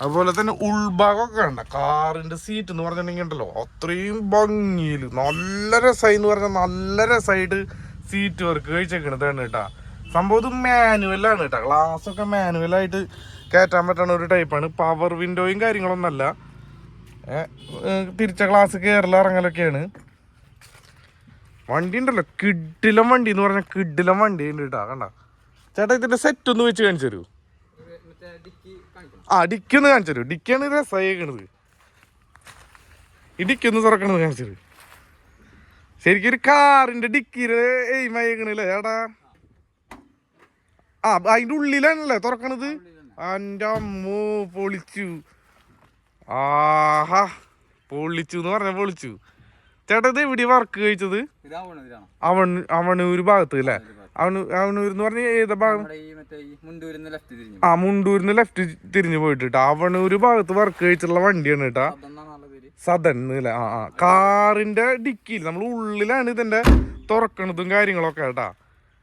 അതുപോലെ തന്നെ ഉൾഭാഗമൊക്കെ കണ്ട കാറിന്റെ സീറ്റ് എന്ന് പറഞ്ഞിട്ടുണ്ടെങ്കിൽ ഉണ്ടല്ലോ അത്രയും ഭംഗിയിൽ നല്ല രസമായി എന്ന് പറഞ്ഞാൽ നല്ല രസമായിട്ട് സീറ്റ് വർക്ക് കഴിച്ചേക്കണതാണ് കേട്ടാ. സംഭവം ഇത് മാനുവലാണ് കേട്ടോ. ഗ്ലാസ് ഒക്കെ മാനുവലായിട്ട് കയറ്റാൻ പറ്റുന്ന ഒരു ടൈപ്പാണ്. പവർ വിൻഡോയും കാര്യങ്ങളൊന്നല്ല, തിരിച്ച ഗ്ലാസ് കയറല ഇറങ്ങലൊക്കെയാണ്. വണ്ടി ഉണ്ടല്ലോ കിഡിലം വണ്ടി എന്ന് പറഞ്ഞാൽ കിഡിലം വണ്ടി ഉണ്ട് കേട്ടാ. കണ്ട ചേട്ടാ ഇതിന്റെ സെറ്റ് ഒന്ന് വെച്ച് കാണിച്ചു തരൂ. ഡിക്കി ഒന്ന് കാണിച്ചു തരൂ. ഡിക്കിയാണ് രസമായിക്കണത്. ഈ ഡിക്കി ഒന്ന് തുറക്കണത് കാണിച്ചു തരൂ. ശരിക്കും ഒരു കാറിന്റെ ഡിക്കിയില് എയിമയക്കണില്ലേ ചേട്ടാ. അതിന്റെ ഉള്ളിലാണല്ലേ തുറക്കണത്. എൻ്റെ അമ്മോ പൊളിച്ചു. ആഹാ പൊളിച്ചു എന്ന് പറഞ്ഞ പൊളിച്ചു. ചേട്ടാ ഇത് എവിടെ വർക്ക് കഴിച്ചത്? അവണൂര് ഭാഗത്ത് അല്ലേ? അവണൂർ എന്ന് പറഞ്ഞ ഏതാ ഭാഗം? മുണ്ടൂരിന്ന് ലെഫ്റ്റ് തിരിഞ്ഞു പോയിട്ട് കേട്ടോ. അവണൂര് ഭാഗത്ത് വർക്ക് കഴിച്ചിട്ടുള്ള വണ്ടിയാണ് കേട്ടാ. സദൻ അല്ലേ? കാറിന്റെ ഡിക്കിയിൽ നമ്മൾ ഉള്ളിലാണ് ഇതിന്റെ തുറക്കണതും കാര്യങ്ങളൊക്കെ കേട്ടാ.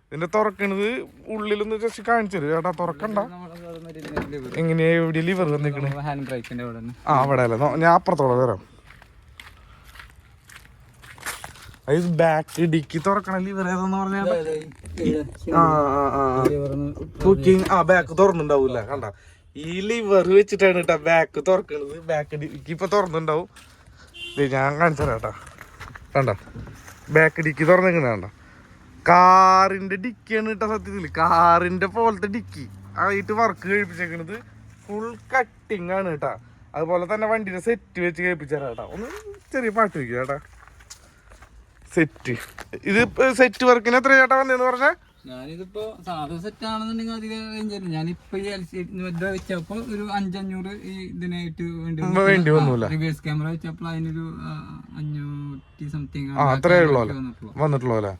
ഇതിന്റെ തുറക്കണത് ഉള്ളിലൊന്ന് ജസ്റ്റ് കാണിച്ചു തരും ചേട്ടാ. തുറക്കണ്ട. എങ്ങനെയാ എവിടെ ലിവർ വന്നിക്കണേ? അവിടെ അല്ലേ? ഞാൻ അപ്പുറത്തോടെ വരാം. അത് ബാക്ക് ഡിക്കി തുറക്കണ ലിവർ ഏതാന്ന് പറഞ്ഞാൽ ബാക്ക് തുറന്നുണ്ടാവൂല. കണ്ട ഈ ലിവർ വെച്ചിട്ടാണ് കേട്ടാ ബാക്ക് തുറക്കണത്. ബാക്ക് ഡിക്കി ഇപ്പൊ തുറന്നുണ്ടാവും. ഞാൻ കാണിച്ചു തരാം കേട്ടാ. കണ്ട ബാക്ക് ഡിക്കി തുറന്നിങ്ങനെ കണ്ട. കാറിന്റെ ഡിക്കിയാണ് കേട്ടോ. സത്യത്തില് കാറിന്റെ പോലത്തെ ഡിക്കി ആയിട്ട് വർക്ക് കഴിപ്പിച്ചേക്കണത്. ഫുൾ കട്ടിങ് ആണ് കേട്ടാ. അതുപോലെ തന്നെ വണ്ടിയുടെ സെറ്റ് വെച്ച് കഴിപ്പിച്ചാ കേട്ടാ. ഒന്ന് ചെറിയ പാട്ട് വയ്ക്കുക ചേട്ടാ. സെറ്റ് ഇത് സെറ്റ് വർക്കിന് എത്ര ചേട്ടാ വന്നേന്ന് പറഞ്ഞാ? ഞാനിതിപ്പോ സാധാ സെറ്റ് ആണെന്നുണ്ടെങ്കിൽ അധികം റേഞ്ച്. ഞാനിപ്പോ ഈ വെച്ചപ്പോ ഒരു 500 ഇതിനായിട്ട് വേണ്ടി വന്നൂല. റിവേഴ്സ് ക്യാമറ വെച്ചപ്പോൾ അതിനൊരു 500 സംതിങ് അത്രേ ഉള്ളൂ വന്നിട്ടുള്ളൂ അല്ലേ?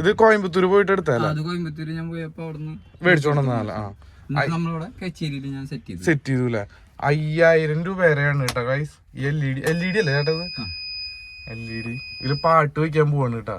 ഇത് കോയമ്പത്തൂര് പോയിട്ട് എടുത്തല്ലേ? അത് കോയമ്പത്തൂര് ഞാൻ പോയപ്പോ അവിടുന്ന് മേടിച്ചോണ്ടല്ലേ? നമ്മളിവിടെ കച്ചേരിയിൽ ഞാൻ സെറ്റ് ചെയ്തൂല്ലേ? 5000 രൂപ വരെയാണ് കേട്ടോ ഗൈസ്. LED അല്ലേ ചേട്ടത്? LED ഇതില് പാട്ട് വയ്ക്കാൻ പോവാണ് കേട്ടാ.